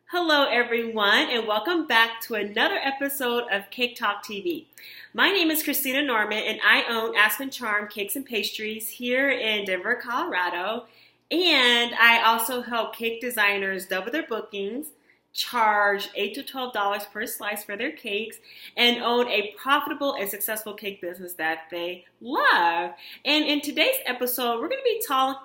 Hello, everyone, and welcome back to another episode of Cake Talk TV. My name is Kristina Norman, and I own Aspen Charm Cakes and Pastries here in Denver, Colorado. And I also help cake designers double their bookings, charge $8 to $12 per slice for their cakes, and own a profitable and successful cake business that they love. And in today's episode, we're going to be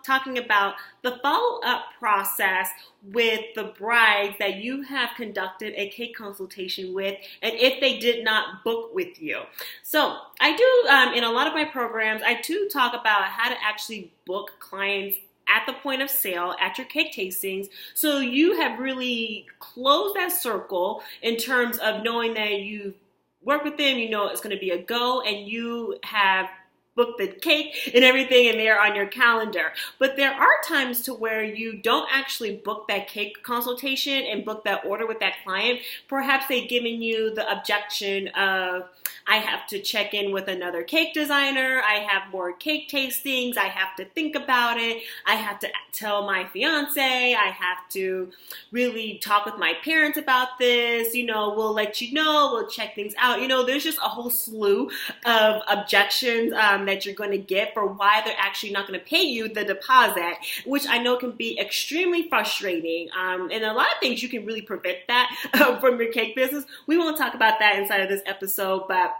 talking about the follow-up process with the brides that you have conducted a cake consultation with, and if they did not book with you. So I do, in a lot of my programs, I do talk about how to actually book clients at the point of sale, at your cake tastings, so you have really closed that circle in terms of knowing that you work with them, you know it's going to be a go, and you have booked the cake and everything and they're on your calendar. But there are times to where you don't actually book that cake consultation and book that order with that client. Perhaps they've given you the objection of, I have to check in with another cake designer, I have more cake tastings, I have to think about it, I have to tell my fiance, I have to really talk with my parents about this, we'll let you know, we'll check things out. There's just a whole slew of objections that you're going to get for why they're actually not going to pay you the deposit, which I know can be extremely frustrating. And a lot of things you can really prevent that from your cake business. We won't talk about that inside of this episode, but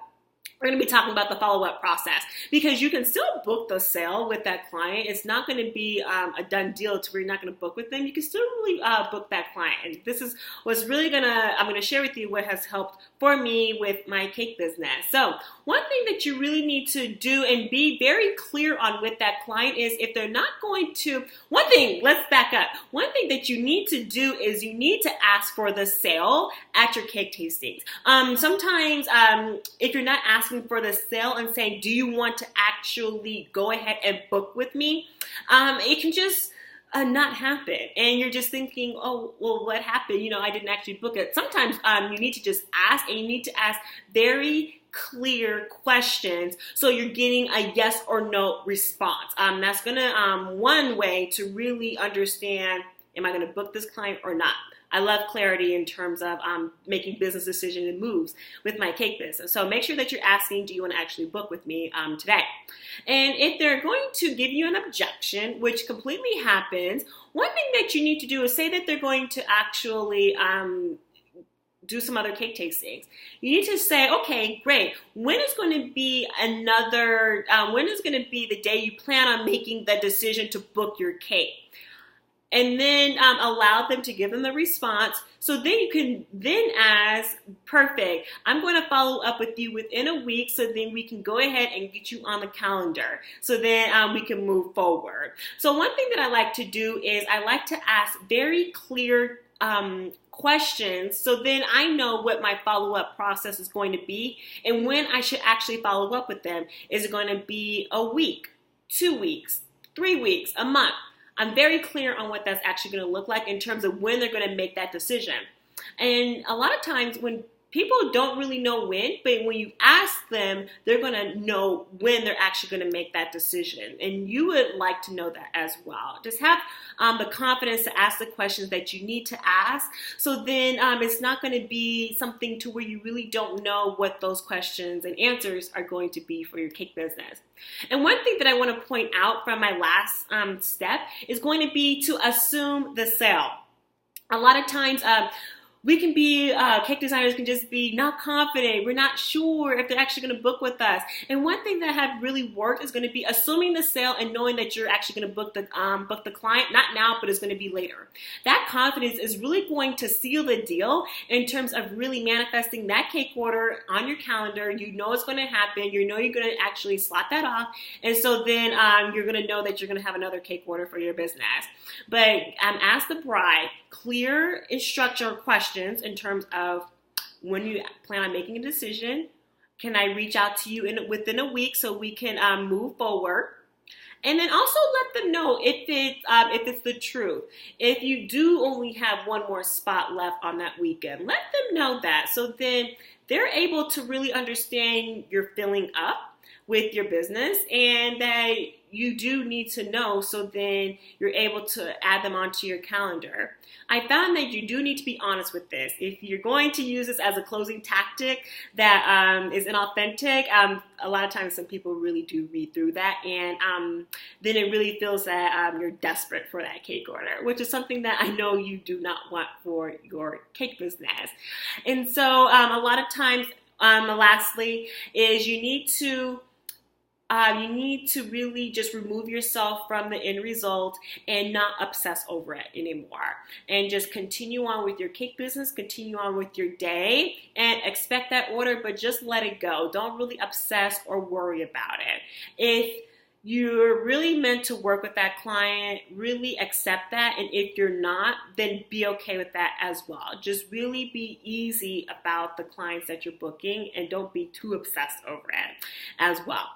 we're going to be talking about the follow-up process, because you can still book the sale with that client. It's not going to be a done deal to where you're not going to book with them. You can still really book that client. And this is what's really I'm going to share with you what has helped for me with my cake business. So one thing that you really need to do and be very clear on with that client is if they're not going to, let's back up. One thing that you need to do is you need to ask for the sale at your cake tastings. Sometimes if you're not asking for the sale and saying, do you want to actually go ahead and book with me? It can just not happen. And you're just thinking, oh, well, what happened? I didn't actually book it. Sometimes you need to just ask, and you need to ask very clear questions so you're getting a yes or no response. That's gonna one way to really understand, am I gonna book this client or not? I love clarity in terms of making business decisions and moves with my cake business. So make sure that you're asking, do you want to actually book with me today? And if they're going to give you an objection, which completely happens, one thing that you need to do is say that they're going to actually do some other cake tastings. You need to say, okay, great. When is going to be the day you plan on making the decision to book your cake? And then allow them to give them the response. So then you can then ask, perfect, I'm going to follow up with you within a week so then we can go ahead and get you on the calendar. So then we can move forward. So one thing that I like to do is I like to ask very clear questions, so then I know what my follow-up process is going to be and when I should actually follow up with them. Is it going to be a week, 2 weeks, 3 weeks, a month? I'm very clear on what that's actually going to look like in terms of when they're going to make that decision. And a lot of times when people don't really know when, but when you ask them, they're going to know when they're actually going to make that decision. And you would like to know that as well. Just have the confidence to ask the questions that you need to ask. So then it's not going to be something to where you really don't know what those questions and answers are going to be for your cake business. And one thing that I want to point out from my last step is going to be to assume the sale. A lot of times, we can be, cake designers can just be not confident. We're not sure if they're actually going to book with us. And one thing that have really worked is going to be assuming the sale and knowing that you're actually going to book the client, not now, but it's going to be later. That confidence is really going to seal the deal in terms of really manifesting that cake order on your calendar. You know it's going to happen. You know you're going to actually slot that off. And so then you're going to know that you're going to have another cake order for your business. But ask the bride clear instructional questions in terms of when you plan on making a decision. Can I reach out to you within a week so we can move forward? And then also let them know if it's the truth. If you do only have one more spot left on that weekend, let them know that. So then they're able to really understand you're filling up with your business and that you do need to know so then you're able to add them onto your calendar. I found that you do need to be honest with this. If you're going to use this as a closing tactic that is inauthentic, a lot of times some people really do read through that, and then it really feels that you're desperate for that cake order, which is something that I know you do not want for your cake business. And so a lot of times, lastly, is you need to really just remove yourself from the end result and not obsess over it anymore. And just continue on with your cake business, continue on with your day, and expect that order, but just let it go. Don't really obsess or worry about it. If you're really meant to work with that client, really accept that. And if you're not, then be okay with that as well. Just really be easy about the clients that you're booking and don't be too obsessed over it as well.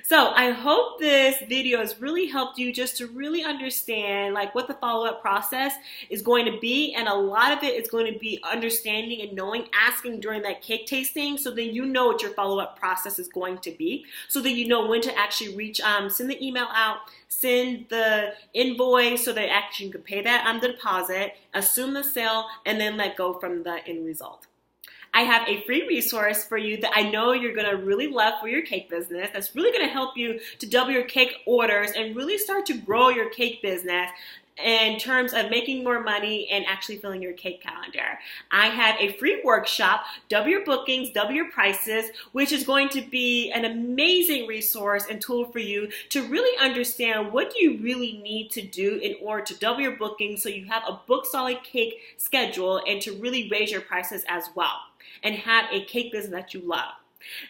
So I hope this video has really helped you just to really understand like what the follow-up process is going to be, and a lot of it is going to be understanding and knowing, asking during that cake tasting, so then you know what your follow-up process is going to be, so that you know when to actually reach, send the email out, send the invoice so that actually you can pay that the deposit, assume the sale, and then let go from the end result. I have a free resource for you that I know you're going to really love for your cake business that's really going to help you to double your cake orders and really start to grow your cake business in terms of making more money and actually filling your cake calendar. I have a free workshop, Double Your Bookings, Double Your Prices, which is going to be an amazing resource and tool for you to really understand what do you really need to do in order to double your bookings so you have a book solid cake schedule and to really raise your prices as well and have a cake business that you love.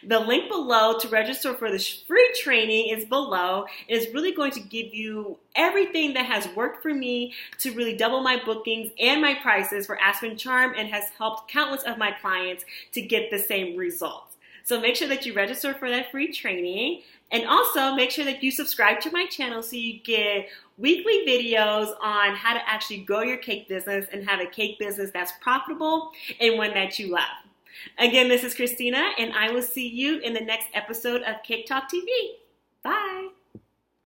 The link below to register for this free training is below. It is really going to give you everything that has worked for me to really double my bookings and my prices for Aspen Charm and has helped countless of my clients to get the same results. So make sure that you register for that free training, and also make sure that you subscribe to my channel so you get weekly videos on how to actually grow your cake business and have a cake business that's profitable and one that you love. Again, this is Kristina, and I will see you in the next episode of Cake Talk TV. Bye.